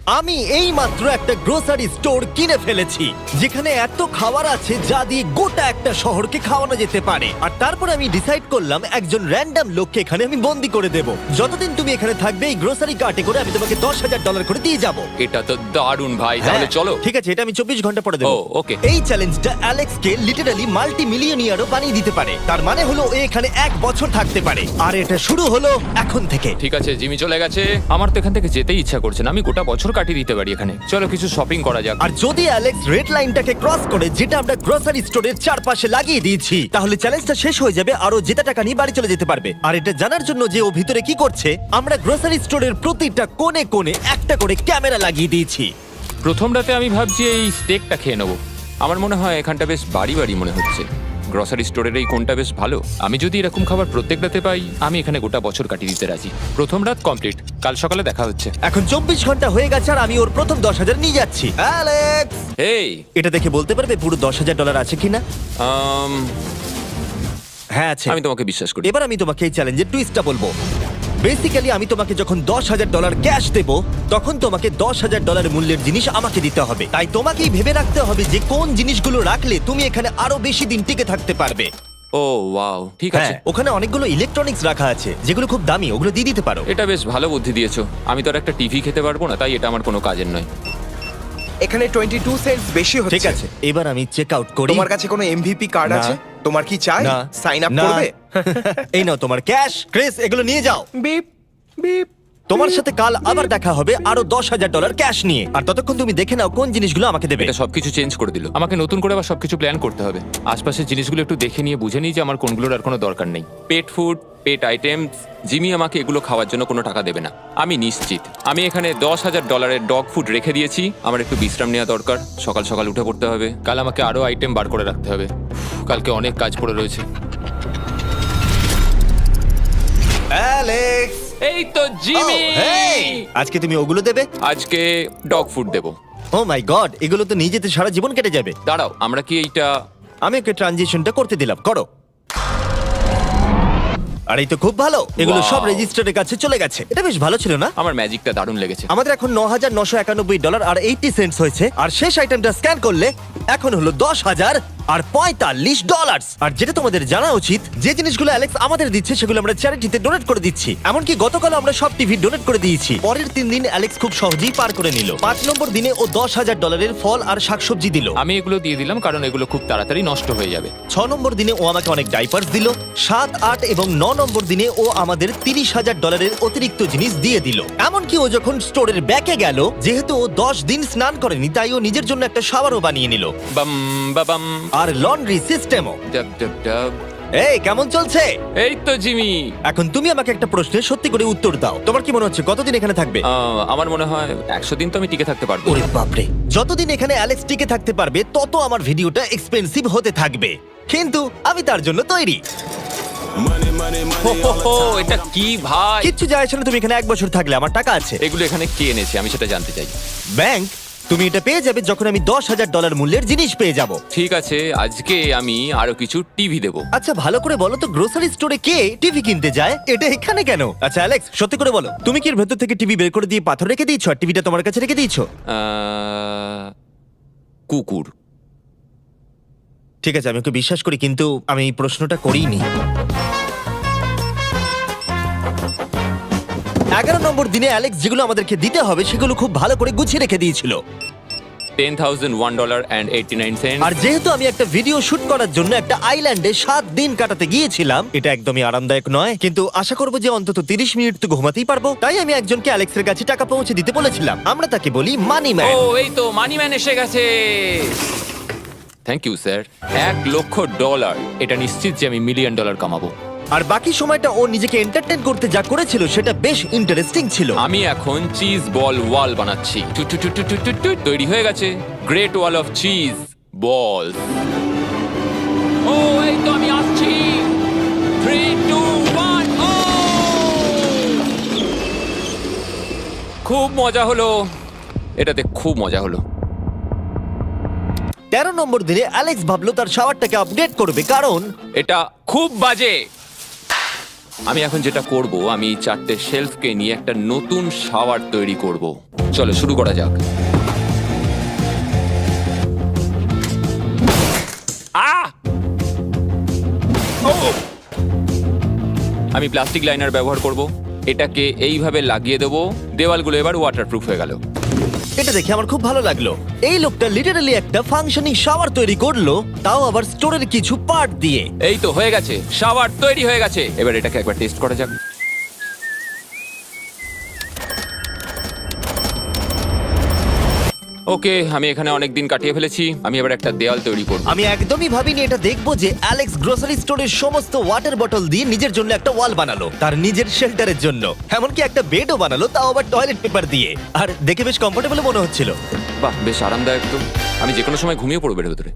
আমি এই মাত্র একটা গ্রোসারি স্টোর কিনে ফেলেছি যেখানে এত খাবার আছে যা দিয়ে গোটা একটা শহরকে খাওয়ানো যেতে পারে। আর তারপর আমি ডিসাইড করলাম একজন র্যান্ডম লোককে এখানে আমি বন্দি করে দেব। যতদিন তুমি এখানে থাকবে এই গ্রোসারি কার্টে করে আমি তোমাকে $10,000 করে দিয়ে যাবো। এটা তো দারুণ ভাই, তাহলে চলো। ঠিক আছে, এটা আমি 24 ঘন্টা পরে দেবো। ও, okay. এই চ্যালেঞ্জটা অ্যালেক্সকে লিটারালি মাল্টি মিলিয়নিয়ারও বানিয়ে দিতে পারে। তার মানে হলো ও এখানে 1 বছর থাকতে পারে। আর এটা শুরু হলো এখন থেকে। ঠিক আছে, জিমি চলে গেছে। আমার তো এখান থেকে যেতেই ইচ্ছা করছে না। আমি গোটা বছর কাটিয়ে দিতে পারি এখানে। চলো কিছু শপিং করা যাক। আর যদি অ্যালেক্স রেড লাইনটাকে ক্রস করে, যেটা আমরা গ্রোসারি স্টোরের চারপাশে লাগিয়ে দিয়েছি, তাহলে চ্যালেঞ্জটা শেষ হয়ে যাবে আর ও জেতা টাকা নিয়ে বাড়ি চলে যেতে পারবে। আর এটা জানার জন্য যে ও ভিতরে কি করছে, আমরা গ্রোসারি স্টোরের প্রতিটা কোণে কোণে একটা করে ক্যামেরা লাগিয়ে দিয়েছি। প্রথম রাতে আমি ভাবছি এই স্টেকটা খেয়ে নেবো। আমার মনে হয় এখানটা বেশ বাড়ি বাড়ি মনে হচ্ছে। গ্রসারি স্টোরের এই কোনটা বেশ ভালো। আমি যদি এরকম খাবার প্রত্যেক রাতে পাই, আমি এখানে গোটা বছর কাটিয়ে দিতে রাজি। প্রথম রাত কমপ্লিট, কাল সকালে দেখা হচ্ছে। এখন 24 ঘন্টা হয়ে গেছে আর আমি ওর প্রথম 10,000 নিয়ে যাচ্ছি। অ্যালেক্স, এই এটা দেখে বলতে পারবে পুরো $10,000 আছে কিনা? হ্যাঁ আছে। আমি তোমাকে বিশ্বাস করি। এবার আমি তোমাকে এই চ্যালেঞ্জের টুইস্টটা বলবো। বেসিক্যালি আমি তোমাকে যখন $10,000 ক্যাশ দেব, তখন তোমাকে $10,000 মূল্যের জিনিস আমাকে দিতে হবে। তাই তোমাকেই ভেবে রাখতে হবে যে কোন জিনিসগুলো রাখলে তুমি এখানে আরো বেশি দিন টিকে থাকতে পারবে। ও ওয়াও, ঠিক আছে। হ্যাঁ, ওখানে অনেকগুলো ইলেকট্রনিক্স রাখা আছে যেগুলো খুব দামি, ওগুলো দিয়ে দিতে পারো। এটা বেশ ভালো বুদ্ধি দিয়েছো। আমি তো আর একটা টিভি খেতে পারবো না, তাই এটা আমার কোনো কাজের নয়। এখানে 22 সেন্টস বেশি হচ্ছে। ঠিক আছে, এবার আমি চেক আউট করি। তোমার কাছে কোনো এমভিপি কার্ড না। আছে? তোমার কি চাই? না। সাইন আপ না। করবে? এই নাও তোমার ক্যাশ। ক্রিস, এগুলো নিয়ে যাও। Beep beep. তোমার সাথে কাল আবার দেখা হবে আরো $10,000 ক্যাশ নিয়ে। আর ততক্ষণ তুমি দেখে নাও কোন জিনিসগুলো আমাকে দেবে। এটা সবকিছু চেঞ্জ করে দিল। আমাকে নতুন করে আবার সবকিছু প্ল্যান করতে হবে। আশপাশের জিনিসগুলো একটু দেখে নিয়ে বুঝে নিই যে আমার কোনগুলোর আর কোনো দরকার নেই। পেট ফুড, পেট আইটেমস, জিমি আমাকে এগুলো খাওয়ার জন্য কোনো টাকা দেবে না, আমি নিশ্চিত। আমি এখানে $10,000 ডগ ফুড রেখে দিয়েছি। আমার একটু বিশ্রাম নেওয়া দরকার। সকাল সকাল উঠে পড়তে হবে। কাল আমাকে আরো আইটেম বার করে রাখতে হবে। কালকে অনেক কাজ পড়ে রয়েছে। অ্যালেক্স, এই তো জিমি। Oh, hey! আজকে তুমি ওগুলো দেবে? আজকে ডগ ফুড দেবো। ও মাই গড, এগুলো তো নিয়ে যেতে সারা জীবন কেটে যাবে। দাঁড়াও, আমরা কি এইটা আমি ওকে ট্রানজিশনটা করতে দিলাম, করো। আর এই তো খুব ভালো, এগুলো Wow! সব রেজিস্টারের কাছে চলে গেছে। এটা বেশ ভালো ছিল না? আমার ম্যাজিকটা দারুণ লেগেছে। আমাদের এখন $9,991 আর 80 সেন্টস হয়েছে। আর শেষ আইটেমটা স্ক্যান করলে এখন হলো $10,045। আর যেটা তোমাদের জানা উচিত, যে জিনিসগুলো অ্যালেক্স আমাদের দিচ্ছে সেগুলো আমরা চ্যারিটিতে ডোনেট করে দিচ্ছি। এমনকি গতকাল আমরা সব টিভি ডোনেট করে দিয়েছি। পরের 3 দিন অ্যালেক্স খুব সহজেই পার করে নিল। 5 নম্বর দিনে ও $10,000 ফল আর শাকসবজি দিল। আমি এগুলো দিয়ে দিলাম কারণ এগুলো খুব তাড়াতাড়ি নষ্ট হয়ে যাবে। 6 নম্বর দিনে ও আমাকে অনেক ডাইপার্স দিল। 7, 8 এবং 9 নম্বর দিনে ও আমাদের $30,000 অতিরিক্ত জিনিস দিয়ে দিল। এমনকি ও যখন স্টোরের ব্যাকে গেল, যেহেতু ও 10 দিন স্নান করেনি, তাই ও নিজের জন্য একটা শাওয়ারও বানিয়ে নিল। বাম বাবাম। আর লন্ড্রি সিস্টেমও। ডাব ডাব ডাব। এই কেমন চলছে? এই তো জিমি। এখন তুমি আমাকে একটা প্রশ্নের সত্যি করে উত্তর দাও। তোমার কি মনে হচ্ছে কতদিন এখানে থাকবে? আমার মনে হয় 100 দিন তো আমি টিকে থাকতে পারবো। ওরে বাপরে, যতদিন এখানে অ্যালেক্স টিকে থাকতে পারবে তত আমার ভিডিওটা এক্সপেন্সিভ হতে থাকবে। কিন্তু আমি তার জন্য তৈরি। হো, হো, হো, এটা কি ভাই? কিচ্ছু যায় আসে না, তুমি এখানে 1 বছর থাকলে আমার টাকা আছে। এগুলো এখানে কে এনেছে আমি সেটা জানতে চাই। ব্যাংক, তুমি এটা পেয়ে যাবে যখন আমি $10,000 মূল্যের জিনিস পেয়ে যাব। ঠিক আছে, আজকে আমি আরো কিছু টিভি দেবো। আচ্ছা ভালো করে বলো তো, গ্রোসারি স্টোরে কে টিভি কিনতে যায়? এটা এখানে কেন? আচ্ছা অ্যালেক্স, সত্যি করে বলো, তুমি কি এর ভেতর থেকে টিভি বের করে দিয়ে পাথর রেখে দিয়েছো আর টিভিটা তোমার কাছে রেখে দিয়েছো? কুকুর। ঠিক আছে, আমি ওকে বিশ্বাস করি, কিন্তু আমি এই প্রশ্নটা করিনি। 11 নম্বর দিনে অ্যালেক্স যেগুলো আমাদেরকে দিতে হবে সেগুলো খুব ভালো করে গুছিয়ে রেখে দিয়েছিল। $10,001.89। আর যেহেতু আমি একটা ভিডিও শুট করার জন্য একটা আইল্যান্ডে 7 দিন কাটাতে গিয়েছিলাম, এটা একদমই আরামদায়ক নয়, কিন্তু আশা করবো যে অন্তত 30 মিনিট তো ঘুমাতেই পারবো। তাই আমি একজনকে অ্যালেক্সের কাছে টাকা পৌঁছে দিতে বলেছিলাম। আমরা তাকে বলি মানি ও ম্যান। এই তো মানি ম্যান এসে গেছে। Thank you sir. $1,00,000। এটা নিশ্চিত যে আমি $1 মিলিয়ন কামাবো। আর বাকি সময়টা ও নিজেকে এন্টারটেইন করতে যা করেছিল সেটা বেশ ইন্টারেস্টিং ছিল। আমি এখন চিজ বল ওয়াল বানাচ্ছি। টু টু টু টু টু টু টু, তৈরি হয়ে গেছে great wall of cheese ball. ও এই তো আমি আসছি। 3, 2, 1 ও খুব মজা হলো, এটাতে খুব মজা হলো। 13 নম্বর দিনে অ্যালেক্স ভাবলো তার শাওয়ারটাকে আপডেট করবে, কারণ এটা খুব বাজে। আমি এখন যেটা করব, আমি এই 4টে শেলফকে নিয়ে একটা নতুন শাওয়ার তৈরি করব। চলো শুরু করা যাক। আহ! আমি প্লাস্টিক লাইনার ব্যবহার করব। এটাকে এইভাবে লাগিয়ে দেবো। দেওয়ালগুলো এবার ওয়াটারপ্রুফ হয়ে গেল। এটা দেখে আমার খুব ভালো লাগলো। এই লোকটা লিটারালি একটা ফাংশনিং শাওয়ার তৈরি করলো, তাও আবার স্টোরের কিছু পার্ট দিয়ে। এই তো হয়ে গেছে, শাওয়ার তৈরি হয়ে গেছে। এবার এটাকে একবার টেস্ট করা যাক। ওকে, আমি এখানে অনেক দিন কাটিয়ে ফেলেছি। আমি এবার একটা দেওয়াল তৈরি করব। আমি একদমই ভাবিনি এটা দেখবো যে অ্যালেক্স গ্রোসারি স্টোরের সমস্ত ওয়াটার বটল দিয়ে নিজের জন্য একটা ওয়াল বানালো, তার নিজের শেল্টারের জন্য। এমনকি একটা বেডও বানালো, তাও আবার টয়লেট পেপার দিয়ে। আর দেখে বেশ কমফোর্টেবল মনে হচ্ছিল। বাহ, বেশ আরামদায়ক তো। আমি যে কোনো সময় ঘুমিয়ে পড়বো এর ভেতরে।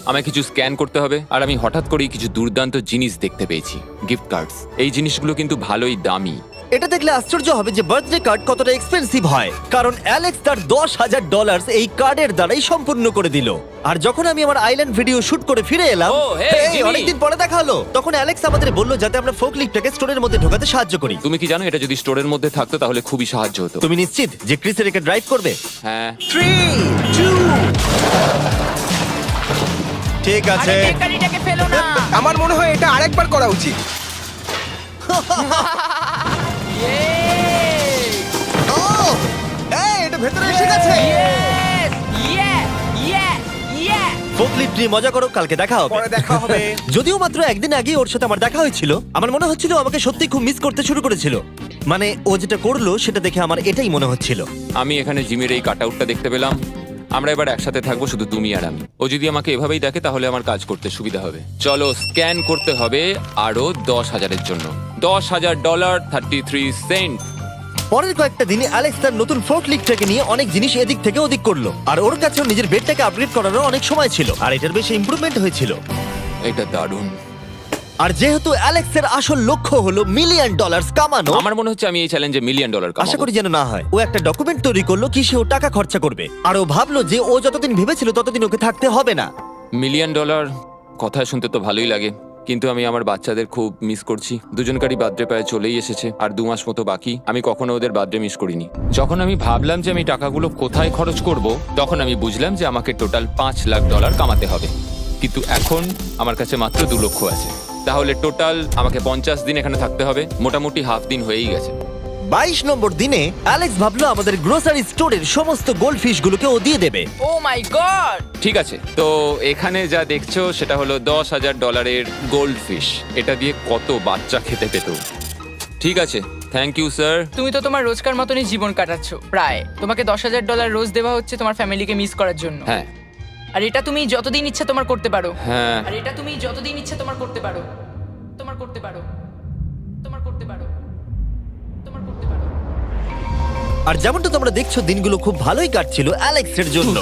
আমায় কিছু স্ক্যান করতে হবে, আর আমি হঠাৎ করেই কিছু দুর্দান্ত জিনিস দেখতে পেয়েছি। Gift cards. এই জিনিসগুলো কিন্তু ভালোই দামি। এটা দেখলে আশ্চর্য হবে যে বার্থডে কার্ড কতটা এক্সপেন্সিভ হয়, কারণ অ্যালেক্স তার $10,000 এই কার্ডের দ্বারাই সম্পূর্ণ করে দিল। আর যখন আমি আমার আইল্যান্ড ভিডিও শুট করে ফিরে এলাম, ও, hey, জিমি। অনেকদিন পরে দেখা হলো, তখন অ্যালেক্স আমাদের বললো যাতে আমরা ফোকলিফটটাকে স্টোরের মধ্যে ঢোকাতে সাহায্য করি। তুমি কি জানো, এটা যদি স্টোরের মধ্যে থাকতো তাহলে খুবই সাহায্য হতো। তুমি নিশ্চিত যে ক্রিসের একে ড্রাইভ করবে? হ্যাঁ। 3, 2 ঠিক আছে। বেকারিটাকে ফেলো না। আমার মনে হয় এটা আরেকবার করা উচিত। ও, এই, এটা ভেতরে এসে গেছে। ফোকলিফট নিয়ে মজা করো, কালকে দেখা হবে। পরে দেখা হবে। যদিও মাত্র একদিন আগে ওর সাথে আমার দেখা হয়েছিল, আমার মনে হচ্ছিল আমাকে সত্যি খুব মিস করতে শুরু করেছিল। মানে ও যেটা করলো সেটা দেখে আমার এটাই মনে হচ্ছিল। আমি এখানে জিমির এই কাটআউটটা দেখতে পেলাম। আমরা এবার একসাথে থাকবো, শুধু তুমি আর আমি। ও যদি আমাকে এভাবেই দেখে তাহলে আমার কাজ করতে সুবিধা হবে। চলো স্ক্যান করতে হবে আরো 10,000-এর জন্য। $10,000 33 সেন্ট। পরের কয়েকটা দিনে অ্যালেক্স তার নতুন ফোর্কলিফটটাকে নিয়ে অনেক জিনিস এদিক থেকে ওদিক করলো, আর ওর কাছেও নিজের বেডটাকে আপগ্রেড করারও অনেক সময় ছিল, আর এটার বেশ ইমপ্রুভমেন্ট হয়েছিল। এটা দারুণ। আর যেহেতু অ্যালেক্সের আসল লক্ষ্য হলো $1 মিলিয়ন কামানো, আমার মনে হচ্ছে আমি এই চ্যালেঞ্জে $1 মিলিয়ন আশা কামাবো। করি যেন না হয়। ও একটা ডকুমেন্ট তৈরি করলো কি সে ও টাকা খরচা করবে, আর ও ভাবলো যে ও যতদিন ভেবেছিল ততদিন ওকে থাকতে হবে না। $1 মিলিয়ন কথা শুনতে তো ভালোই লাগে, কিন্তু আমি আমার বাচ্চাদের খুব মিস করছি। দুজনকারই বার্থডে প্রায় চলেই এসেছে, আর 2 মাস মতো বাকি। আমি কখনো ওদের বার্থডে মিস করিনি। যখন আমি ভাবলাম যে আমি টাকাগুলো কোথায় খরচ করব, তখন আমি বুঝলাম যে আমাকে টোটাল $5 লাখ কামাতে হবে। কিন্তু এখন আমার কাছে মাত্র 2 লক্ষ আছে। তাহলে টোটাল আমাকে 50 দিন এখানে থাকতে হবে। মোটামুটি হাফ দিন হয়েই গেছে। 22 নম্বর দিনে অ্যালেক্স ভাবলো আমাদের গ্রোসারি স্টোরের সমস্ত গোল্ড ফিশ গুলোকে ও দিয়ে দেবে। ও মাই গড। ঠিক আছে, তো এখানে যা দেখছো সেটা হলো $10,000 গোল্ড ফিশ। এটা দিয়ে কত বাচ্চা খেতে পেত। ঠিক আছে, থ্যাংক ইউ স্যার। তুমি তো তোমার রোজকার মতনই জীবন কাটাচ্ছ প্রায়। তোমাকে $10,000 রোজ দেওয়া হচ্ছে তোমার ফ্যামিলিকে মিস করার জন্য। হ্যাঁ আর এটা তুমি যতদিন ইচ্ছা তোমার করতে পারো। হ্যাঁ। আর এটা তুমি যতদিন ইচ্ছা তোমার করতে পারো। তোমার করতে পারো। তোমার করতে পারো। তোমার করতে পারো। আর যেমনটা তোমরা দেখছো দিনগুলো খুব ভালোই কাটছিল অ্যালেক্সের জন্য,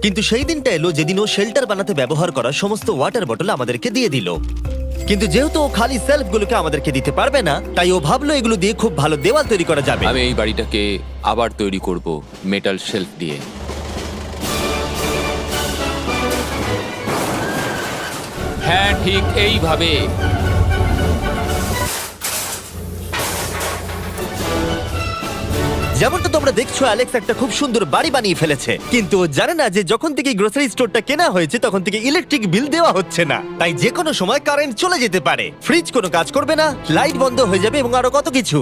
কিন্তু সেই দিনটা এলো যেদিন ও শেল্টার বানাতে ব্যবহার করা সমস্ত ওয়াটার বটল আমাদেরকে দিয়ে দিল। কিন্তু যেহেতু ও খালি সেলফগুলোকে আমাদেরকে দিতে পারবে না, তাই ও ভাবলো এগুলো দিয়ে খুব ভালো দেওয়াল তৈরি করা যাবে। আমি এই বাড়িটাকে আবার তৈরি করব মেটাল শেলফ দিয়ে। হ্যাঁ, ঠিক এইভাবে। যেমনটা তোমরা দেখছো অ্যালেক্স একটা খুব সুন্দর বাড়ি বানিয়ে ফেলেছে, কিন্তু ও জানে না যে যখন থেকে গ্রোসারি স্টোরটা কেনা হয়েছে তখন থেকে ইলেকট্রিক বিল দেওয়া হচ্ছে না। তাই যে কোনো সময় কারেন্ট চলে যেতে পারে, ফ্রিজ কোনো কাজ করবে না, লাইট বন্ধ হয়ে যাবে এবং আরো কত কিছু।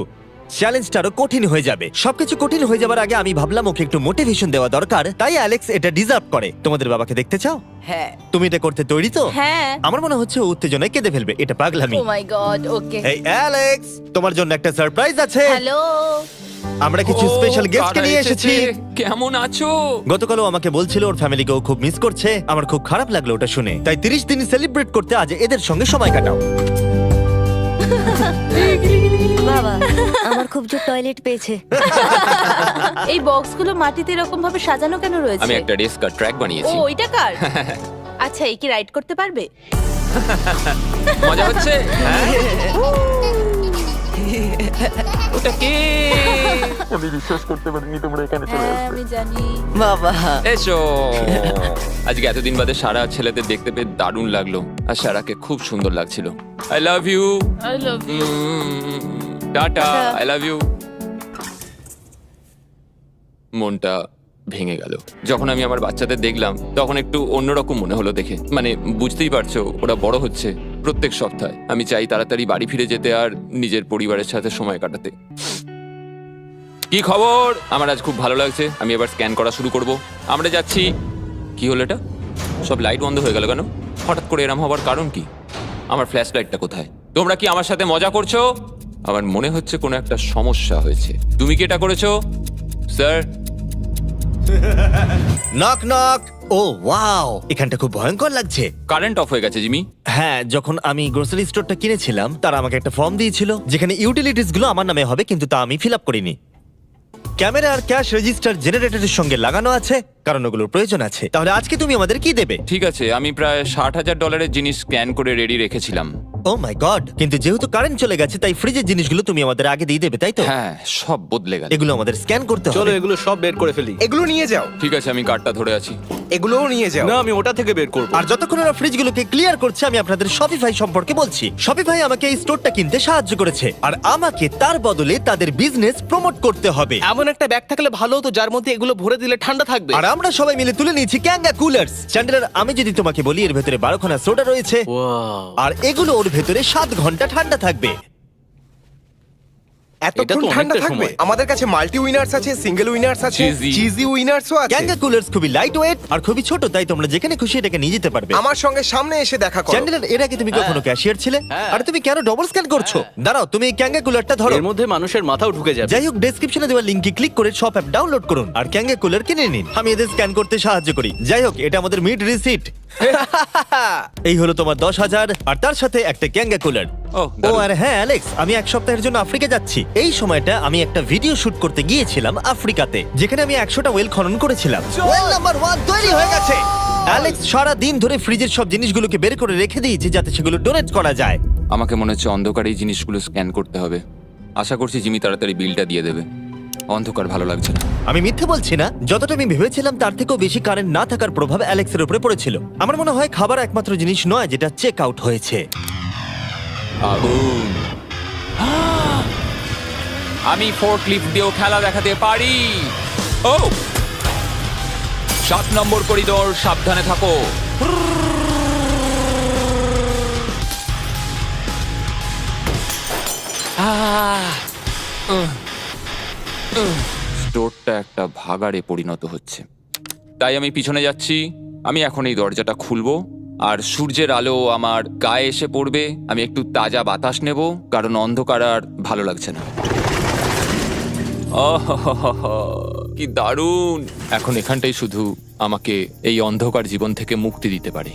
চ্যালেঞ্জটা আরো কঠিন হয়ে যাবে। সবকিছু কঠিন হয়ে যাবার আগে আমি ভাবলাম ওকে একটু মোটিভেশন দেওয়া দরকার, তাই অ্যালেক্স এটা ডিজার্ভ করে। তোমাদের বাবাকে দেখতে চাও? হ্যাঁ। তুমি এটা করতে তৈরি তো? হ্যাঁ। আমার মনে হচ্ছে ও উত্তেজনায় কেঁদে ফেলবে, এটা পাগলামি। ও মাই গড, ওকে। এই অ্যালেক্স, তোমার জন্য একটা সারপ্রাইজ আছে। হ্যালো। আমরা কিছু ও, স্পেশাল গেস্টকে কারা নিয়ে এসেছি। কেমন আছো? গতকালও আমাকে বলছিল ওর ফ্যামিলিকেও খুব মিস করছে। আমার খুব খারাপ লাগলো ওটা শুনে, তাই 30 দিন সেলিব্রেট করতে আজ এদের সঙ্গে সময় কাটাও। বাবা, আমার খুব জোর টয়লেট পেয়েছে। এই বক্সগুলো মাটিতে এরকম ভাবে সাজানো কেন রয়েছে? আমি একটা রেস কার ট্র্যাক ও, বানিয়েছি। ওইটা কার? আচ্ছা, এই কি রাইড করতে পারবে? মজা হচ্ছে? হ্যাঁ। ওটা কে? আমি বিশ্বাস করতে পারিনি তোমরা এখানে চলে হ্যাঁ আসবে। আমি জানি। বাবা এসো। আজকে এতদিন বাদে সারা ছেলেদের দেখতে পেয়ে দারুণ লাগলো, আর সারাকে খুব সুন্দর লাগছিল। I love you. I love you. Tata. Tata. I love you. মনটা ভেঙে গেল যখন আমি আমার বাচ্চাদের দেখলাম। তখন একটু অন্যরকম মনে হলো দেখে। মানে বুঝতেই পারছো, ওরা বড় হচ্ছে প্রত্যেক সপ্তাহে। আমি চাই তাড়াতাড়ি বাড়ি ফিরে যেতে আর নিজের পরিবারের সাথে সময় কাটাতে। কি খবর? আমার আজ খুব ভালো লাগছে। আমি এবার স্ক্যান করা শুরু করব। আমরা যাচ্ছি। কি হলো এটা? সব লাইট বন্ধ হয়ে গেল কেন? হঠাৎ করে এরম হবার কারণ কি? আমার ফ্ল্যাশ লাইটটা কোথায়? তোমরা কি আমার সাথে মজা করছো? আমার মনে হচ্ছে কোনো একটা সমস্যা হয়েছে। তুমি কি এটা করেছো, sir? Knock knock. Oh wow, এখানটা খুব ভয়ঙ্কর লাগছে। কারেন্ট অফ হয়ে গেছে জিমি। হ্যাঁ, যখন আমি গ্রোসারি স্টোরটা কিনেছিলাম তারা আমাকে একটা ফর্ম দিয়েছিল যেখানে ইউটিলিটিস গুলো আমার নামে হবে, কিন্তু তা আমি ফিল আপ করিনি। ক্যামেরা আর ক্যাশ রেজিস্টার জেনারেটরের সঙ্গে লাগানো আছে, কারণ ওগুলোর প্রয়োজন আছে। তাহলে আজকে তুমি আমাদের কি দেবে? ঠিক আছে, আমি প্রায় $60,000 জিনিস স্ক্যান করে রেডি রেখেছিলাম। ও মাই গড, কিন্তু যেহেতু কারেন্ট চলে গেছে তাই ফ্রিজের জিনিসগুলো তুমি আমাদের আগে দিয়ে দেবে, তাই তো? হ্যাঁ, সব বদলে গেল। এগুলো আমাদের স্ক্যান করতে চলো হবে। এগুলো সব বের করে ফেলি। এগুলো নিয়ে যাও, ঠিক আছে, আমি কার্ডটা ধরে আছি। এগুলোও নিয়ে যাও। না, আমি ওটা থেকে বের করবো। আর যতক্ষণ ওরা ফ্রিজগুলোকে ক্লিয়ার করছে আমি আপনাদের শপিফাই সম্পর্কে বলছি। শপিফাই আমাকে এই স্টোরটা কিনতে সাহায্য করেছে আর আমাকে তার বদলে তাদের বিজনেস প্রমোট করতে হবে। এমন একটা ব্যাগ থাকলে ভালো হতো যার মধ্যে এগুলো ভরে দিলে ঠান্ডা থাকবে। আর আমরা সবাই মিলে তুলে নিয়েছি ক্যাঙ্গা কুলার্স। চ্যান্ডেলার, আমি যদি তোমাকে বলি এর ভেতরে 12খানা সোডা রয়েছে Wow! আর এগুলো ওর ভেতরে 7 ঘন্টা ঠান্ডা থাকবে। এটা এতক্ষণ তো ঠান্ডা অনেকটা থাকবে? সময়। আমাদের কাছে মাল্টি উইনার্স আছে, সিঙ্গেল উইনার্স আছে, Cheesy। চিজি উইনার্সও আছে। ক্যাঙ্গা কুলার্স খুবই লাইট ওয়েট আর খুবই ছোট, তাই তোমরা যেখানে খুশি এটাকে নিয়ে যেতে পারবে। আমার সঙ্গে সামনে এসে দেখা করো। চ্যান্ডেলার, এর আগে তুমি কখনো ক্যাশিয়ার ছিলে? হ্যাঁ। আর তুমি কেন ডবল স্ক্যান করছো? দাঁড়াও, তুমি এই ক্যাঙ্গা কুলারটা ধরো। এর মধ্যে মানুষের মাথাও ঢুকে যাবে। যাই হোক, ডেসক্রিপশনে দেওয়া লিংকে ক্লিক করে শপ অ্যাপ ডাউনলোড করুন আর ক্যাঙ্গা কুলার কিনে নিন। আমি এদের স্ক্যান করতে সাহায্য করি। যাই হোক, এটা আমাদের মিড রিসিট। এই হলো তোমার 10,000 আর তার সাথে একটা ক্যাঙ্গা কুলার। ও, ও দারুণ। আর হ্যাঁ অ্যালেক্স, আমি এক সপ্তাহের জন্য আফ্রিকা যাচ্ছি। এই সময়টা আমি একটা ভিডিও শুট করতে গিয়েছিলাম আফ্রিকাতে, যেখানে আমি 100টা ওয়েল খনন করেছিলাম। ওয়েল নাম্বার 1 তৈরি হয়ে গেছে। অ্যালেক্স সারা দিন ধরে ফ্রিজের সব জিনিসগুলোকে বের করে রেখে দিয়েছে যাতে সেগুলো ডোনেট করা যায়। আমাকে মনে হচ্ছে অন্ধকারে এই জিনিসগুলো স্ক্যান করতে হবে। আশা করছি জিমি তাড়াতাড়ি বিলটা দিয়ে দেবে। অন্ধকার ভালো লাগছে না। আমি মিথ্যে বলছি না, যতটা আমি ভেবেছিলাম তার থেকেও বেশি কারেন্ট না থাকার প্রভাব অ্যালেক্সের উপরে পড়েছিল। আমার মনে হয় খাবার একমাত্র জিনিস নয় যেটা চেক আউট হয়েছে। আগুন। আমি ফোর্কলিফট দিয়েও খেলা দেখাতে পারি। ও, 7 নম্বর করিডোর, সাবধানে থাকো। স্টোরটা একটা ভাগাড়ে পরিণত হচ্ছে, তাই আমি পিছনে যাচ্ছি। আমি এখন এই দরজাটা খুলবো আর সূর্যের আলো আমার গায়ে এসে পড়বে। আমি একটু তাজা বাতাস নেব, কারণ অন্ধকার আর ভালো লাগছে না। আহাহাহা, কি দারুণ! এখন এখানটাই শুধু আমাকে এই অন্ধকার জীবন থেকে মুক্তি দিতে পারে।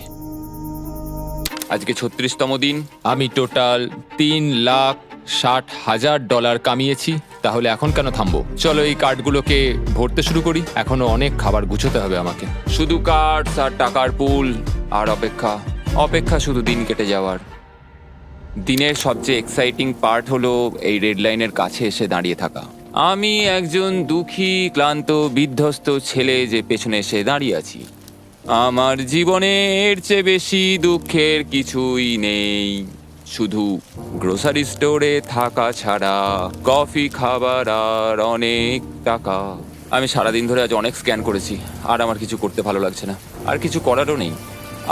আজকে 36তম দিন। আমি টোটাল $3,60,000 কামিয়েছি। তাহলে এখন কেন থামবো? চলো এই কার্ডগুলোকে ভরতে শুরু করি। এখনো অনেক খাবার গুছোতে হবে আমাকে। শুধু কার্ডস আর টাকার পুল আর অপেক্ষা, অপেক্ষা, শুধু দিন কেটে যাওয়ার। দিনের সবচেয়ে এক্সাইটিং পার্ট হলো এই রেড লাইনের কাছে এসে দাঁড়িয়ে থাকা। আমি একজন দুঃখী, ক্লান্ত, বিধ্বস্ত ছেলে যে পেছনে এসে দাঁড়িয়ে আছি। আমার জীবনে এর চেয়ে বেশি দুঃখের কিছুই নেই, শুধু গ্রোসারি স্টোরে থাকা ছাড়া, কফি খাবার আর অনেক টাকা। আমি সারাদিন ধরে আজ অনেক স্ক্যান করেছি আর আমার কিছু করতে ভালো লাগছে না। আর কিছু করারও নেই।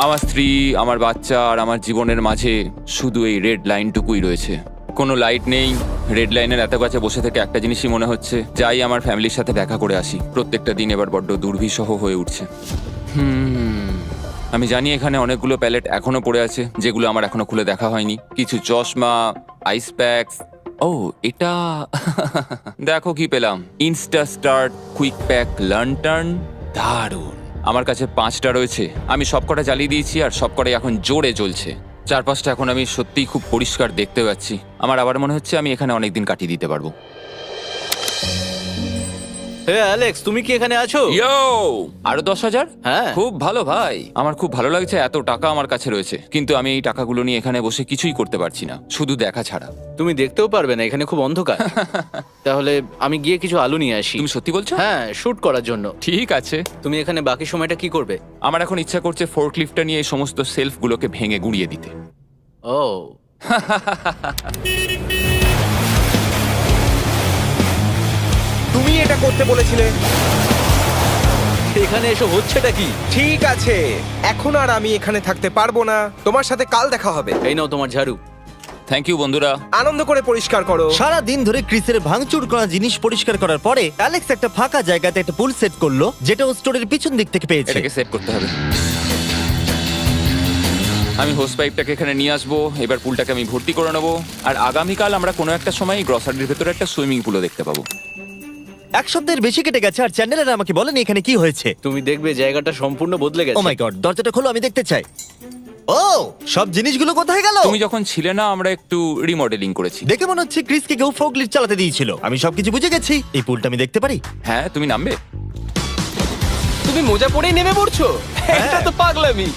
আমার স্ত্রী, আমার বাচ্চা আর আমার জীবনের মাঝে শুধু এই রেড লাইনটুকুই রয়েছে। কোনো লাইট নেই। রেড লাইনের এত কাছে বসে থেকে একটা জিনিসই মনে হচ্ছে, যাই আমার ফ্যামিলির সাথে দেখা করে আসি। প্রত্যেকটা দিন এবার বড্ড দুর্বিষহ হয়ে উঠছে। আমি জানি এখানে অনেকগুলো প্যালেট এখনো পড়ে আছে যেগুলো আমার এখনো খুলে দেখা হয়নি। কিছু চশমা, আইস প্যাকস। ও, এটা দেখো কি পেলাম, ইনস্টা স্টার্ট কুইক প্যাক লান্টার্ন। দারুণ। আমার কাছে 5টা রয়েছে। আমি সবকটা জ্বালিয়ে দিয়েছি আর সবকটাই এখন জোরে জ্বলছে। চারপাশটা এখন আমি সত্যিই খুব পরিষ্কার দেখতে পাচ্ছি। আমার আবার মনে হচ্ছে আমি এখানে অনেকদিন কাটিয়ে দিতে পারবো। হে অ্যালেক্স, তুমি কি এখানে আছো? ইয়ো, আরো 10,000? হ্যাঁ। খুব ভালো ভাই, আমার খুব ভালো লাগছে এত টাকা আমার কাছে রয়েছে, কিন্তু আমি এই টাকাগুলো নিয়ে এখানে বসে কিছুই করতে পারছি না, শুধু দেখা ছাড়া। তুমি দেখতেও পারবে না, এখানে খুব অন্ধকার। তাহলে আমি গিয়ে কিছু আলু নিয়ে আসি। তুমি সত্যি বলছো? হ্যাঁ, শুট করার জন্য। ঠিক আছে। তুমি এখানে বাকি সময়টা কি করবে? আমার এখন ইচ্ছা করছে ফোর্কলিফটটা নিয়ে এই সমস্ত সেলফগুলোকে ভেঙে গুঁড়িয়ে দিতে। ও, তুমি এটা করতে বলেছিলে। এখানে এসে হচ্ছেটা কি? ঠিক আছে, এখন আর আমি এখানে থাকতে পারবো না। তোমার সাথে কাল দেখা হবে। এই নাও তোমার ঝাড়ু। থ্যাংক ইউ বন্ধুরা। আনন্দ করে পরিষ্কার করো। সারা দিন ধরে ক্রিসের ভাঙচুর করা জিনিস পরিষ্কার করার পরে অ্যালেক্স একটা ফাঁকা জায়গাতে একটা পুল সেট করলো, যেটা ও স্টোরের পিছন দিক থেকে পেয়েছে। এটাকে সেট করতে হবে। আমি হোস পাইপটাকে এখানে নিয়ে আসবো, এবার পুলটাকে আমি ভর্তি করে নেবো, আর আগামীকাল আমরা কোনো একটা সময় গ্রসারির ভেতরে একটা সুইমিং পুলও দেখতে পাবো। এক সপ্তাহের বেশি কেটে গেছে আর চ্যানেলের আমাকে বলেনি এখানে কি হয়েছে। তুমি দেখবে জায়গাটা সম্পূর্ণ বদলে ও গেছে। মাই গড, দরজাটা খোলো, আমি দেখতে চাই। ও, সব জিনিসগুলো কোথায় গেল? তুমি যখন ছিলে না, আমরা একটু রিমডেলিং করেছি। দেখে মনে হচ্ছে ক্রিসকে কেউ ফোর্কলিফট চালাতে দিয়েছিল। আমি সবকিছু বুঝে গেছি। এই পুলটা আমি দেখতে পারি? হ্যাঁ, তুমি নামবে? তুমি মোজা পরেই নেমে পড়ছো? এটা তো পাগলামি।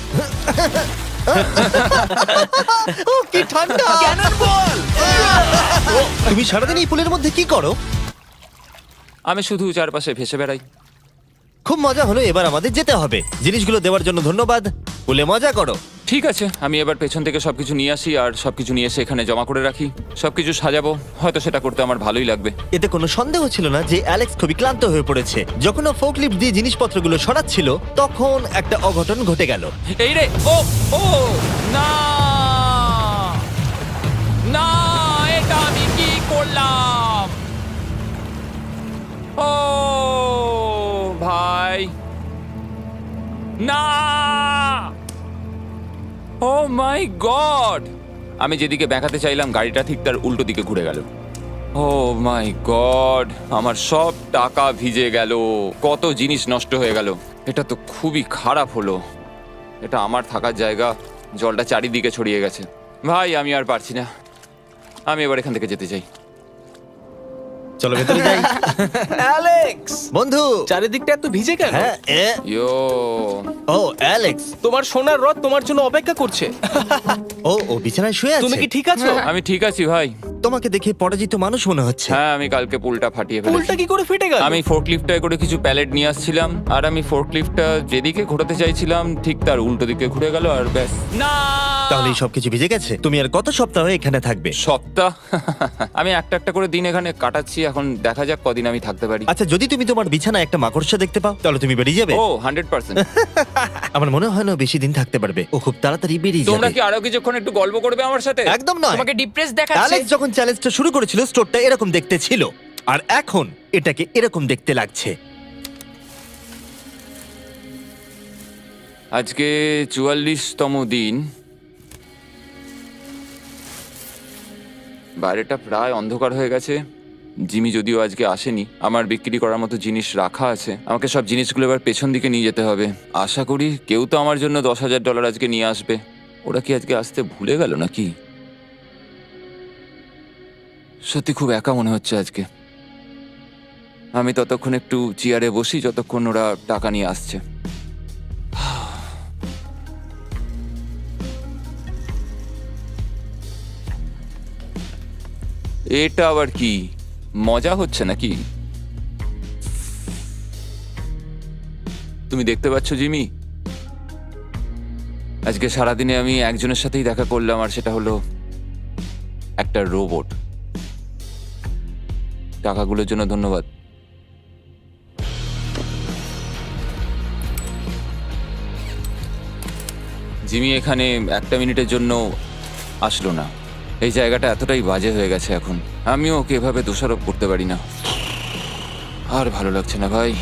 ও কি ঠান্ডা! তুমি সারাদিন এই পুলের মধ্যে কি করো? আমি শুধু চারপাশে ভেসে বেড়াই। খুব মজা হলো, এবার আমাদের যেতে হবে। জিনিসগুলো দেওয়ার জন্য ধন্যবাদ। পুলে মজা করো। ঠিক আছে, আমি এবার পেছন থেকে সবকিছু নিয়ে আসি আর সবকিছু নিয়ে এসে এখানে জমা করে রাখি, সবকিছু সাজাবো। হয়তো সেটা করতে আমার ভালোই লাগবে। এতে কোনো সন্দেহ ছিল না যে অ্যালেক্স খুবই ক্লান্ত হয়ে পড়েছে। যখন ও ফোর্কলিফট দিয়ে জিনিসপত্রগুলো সরাচ্ছিল, তখন একটা অঘটন ঘটে গেল। এই রে, ও ও না না, এটা আমি কি করলাম? ও ভাই, না! ও মাই গড! আমি যেদিকে ব্যাকাতে চাইলাম গাড়িটা ঠিক তার উল্টো দিকে ঘুরে গেল। ও মাই গড, আমার সব টাকা ভিজে গেল, কত জিনিস নষ্ট হয়ে গেল। এটা তো খুবই খারাপ হলো। এটা আমার থাকার জায়গা, জলটা চারিদিকে ছড়িয়ে গেছে। ভাই, আমি আর পারছি না, আমি এবার এখান থেকে যেতে চাই। চলো ভেতরে যাই। অ্যালেক্স, বন্ধু। চারিদিকটা এত ভিজে কেন? হ্যাঁ, ইয়ো, ও অ্যালেক্স। তোমার সোনার রথ তোমার জন্য অপেক্ষা করছে। ও বিছানায় শুয়ে আছে। তুমি কি ঠিক আছো? আমি ঠিক আছি ভাই। তোমাকে দেখে পরাজিত মানুষ মনে হচ্ছে। হ্যাঁ, আমি কালকে পুলটা ফাটিয়ে ফেলেছি। পুলটা কি করে ফেটে গেল? আমি ফোর্কলিফটটায় করে কিছু প্যালেট নিয়ে আসছিলাম, আর আমি ফোর্কলিফটটা যেদিকে ঘোরাতে চাইছিলাম ঠিক তার উল্টো দিকে ঘুরে গেল, আর ব্যাস। না! তাহলে এই সবকিছু ভিজে গেছে। তুমি আর কত সপ্তাহ এখানে থাকবে? সপ্তাহ? আমি একটা একটা করে দিন এখানে কাটাচ্ছি, এখন দেখা যাক কদিন আমি থাকতে পারি। আচ্ছা, যদি তুমি তোমার বিছানায় একটা মাকড়সা দেখতে পাও, তাহলে তুমি বেরিয়ে যাবে? ও 100%। আমার মনে হয় না ও বেশি দিন থাকতে পারবে। ও খুব তাড়াতাড়ি বেরিয়ে তোমরা যাবে। কি আরো কিছুক্ষণ একটু গল্প করবে আমার সাথে? একদম নয়। তোমাকে ডিপ্রেস দেখাচ্ছে। অ্যালেক্স যখন চ্যালেঞ্জটা শুরু করেছিল, স্টোরটা এরকম দেখতে ছিল, আর এখন এটাকে এরকম দেখতে লাগছে। আজকে 44তম দিন। বাইরেটা প্রায় অন্ধকার হয়ে গেছে। জিমি যদিও আজকে আসেনি, আমার বিক্রি করার মতো জিনিস রাখা আছে। আমাকে সব জিনিসগুলো এবার পেছন দিকে নিয়ে যেতে হবে। আশা করি কেউ তো আমার জন্য $10,000 আজকে নিয়ে আসবে। ওরা কি আজকে আসতে ভুলে গেল নাকি? সত্যি খুব একা মনে হচ্ছে আজকে। আমি ততক্ষণ একটু চেয়ারে বসি যতক্ষণ ওরা টাকা নিয়ে আসছে। এটা আবার কি মজা হচ্ছে নাকি? তুমি দেখতে পাচ্ছ জিমি, আজকে সারাদিনে আমি একজনের সাথেই দেখা করলাম, আর সেটা হলো একটা রোবট। টাকাগুলোর জন্য ধন্যবাদ। জিমি এখানে একটা মিনিটের জন্য আসলো না। এই জায়গাটা এতটাই বাজে হয়ে গেছে এখন, আমিও ওকে এভাবে দোষারোপ করতে পারি না। আর ভালো লাগছে না ভাই।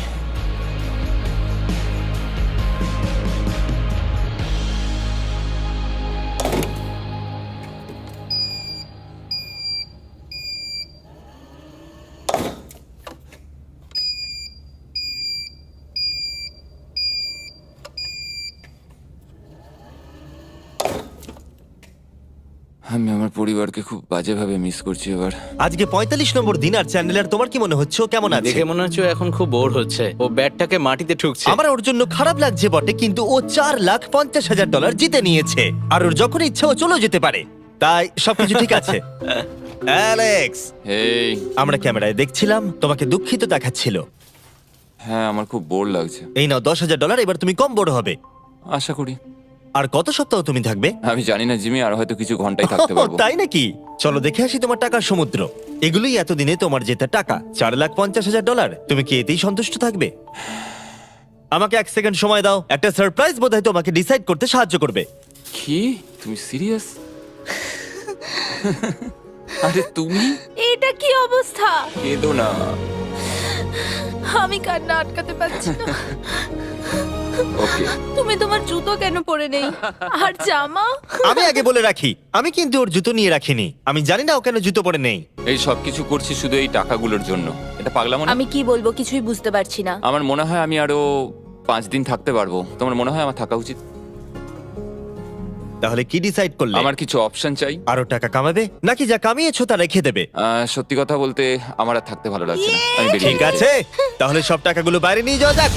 আমি আমার পরিবারকে খুব বাজেভাবে মিস করছি এবার। আজকে 45 নম্বর দিন আর চ্যান্ডেলার তোমার কি মনে হচ্ছে ও কেমন আছে? দেখে মনে হচ্ছে ও এখন খুব বোর হচ্ছে, ও ব্যাটটাকে মাটিতে ঠুকছে। আমার ওর জন্য খারাপ লাগছে বটে, কিন্তু ও $4,50,000 জিতে নিয়েছে আর ওর যখন ইচ্ছা ও চলেও যেতে পারে, তাই সবকিছু ঠিক আছে। অ্যালেক্স, এই আমরা ক্যামেরায় দেখছিলাম, তোমাকে দুঃখিত দেখাচ্ছিল। হ্যাঁ, আমার খুব বোর লাগছে। এই নাও $10,000, এবার তুমি কম বড় হবে। আশা করি। আর কত সপ্তাহ তুমি থাকবে? আমি জানি না জিমি, আর হয়তো কিছু ঘন্টাই থাকতে পারবো। তাই নাকি? চলো দেখে আসি তোমার টাকার সমুদ্র। এগুলোই এতদিনে তোমার জেতা টাকা, $4,50,000। তুমি কি এতেই সন্তুষ্ট থাকবে? আমাকে 1 সেকেন্ড সময় দাও, একটা সারপ্রাইজ বোধহয় তোমাকে ডিসাইড করতে সাহায্য করবে। কি, তুমি সিরিয়াস? আরে তুমি এটা কি অবস্থা? কেঁদো না। আমি কান্না আটকাতে পারছি না। ওকে, তুমি তোমার জুতো কেন পরে নেই আর জামা? আমি আগে বলে রাখি, আমি কিন্তু ওর জুতো নিয়ে রাখিনি। আমি জানি না ও কেন জুতো পরে নেই। এই সব কিছু করছি শুধু এই টাকাগুলোর জন্য। এটা পাগলামো না? আমি কি বলবো কিছুই বুঝতে পারছি না। আমার মনে হয় আমি আরো 5 দিন থাকতে পারবো। তোমার মনে হয় আমার থাকা উচিত? তাহলে কি ডিসাইড করলে? আমার কিছু অপশন চাই। আরো টাকা কামাবে নাকি যা কামিয়েছো তা রেখে দেবে? সত্যি কথা বলতে আমার আর থাকতে ভালো লাগছে না, আমি বেরিয়ে ঠিক যেতে চাই। আছে, তাহলে সব টাকাগুলো বাইরে নিয়ে যাওয়া যাক।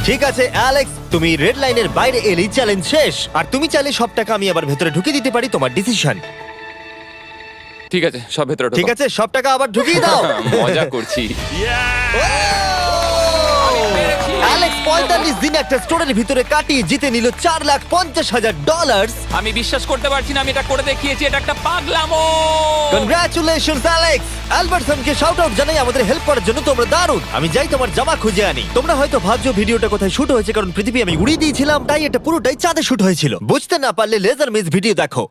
ঠিক আছে অ্যালেক্স, তুমি রেড লাইনের বাইরে এলেই চ্যালেঞ্জ শেষ। আর তুমি চাইলে সব টাকা আমি আবার ভেতরে ঢুকিয়ে দিতে পারি, তোমার ডিসিশন। ঠিক আছে, সব ভেতরে ঢোকো। ঠিক আছে, সব টাকা আবার ঢুকিয়ে দাও। মজা করছি। অ্যালেক্স 45 দিন একটা স্টোরের ভিতরে কাটিয়ে জিতে নিল $4,50,000। আমি বিশ্বাস করতে পারছি না আমি এটা করে দেখিয়েছি। এটা একটা পাগলামো। Congratulations Alex. অ্যালবার্টসনকে শাউট আউট জানাই আমাদের হেল্প করার জন্য, তোমরা দারুণ। আমি যাই তোমার জামা খুঁজে আনি। তোমরা হয়তো ভাবছো ভিডিওটা কোথায় শুট হয়েছে, কারণ পৃথিবী আমি উড়িয়ে দিয়েছিলাম, তাই এটা পুরোটাই চাঁদে শুট হয়েছিল। বুঝতে না পারলে লেজার মিস ভিডিও দেখো।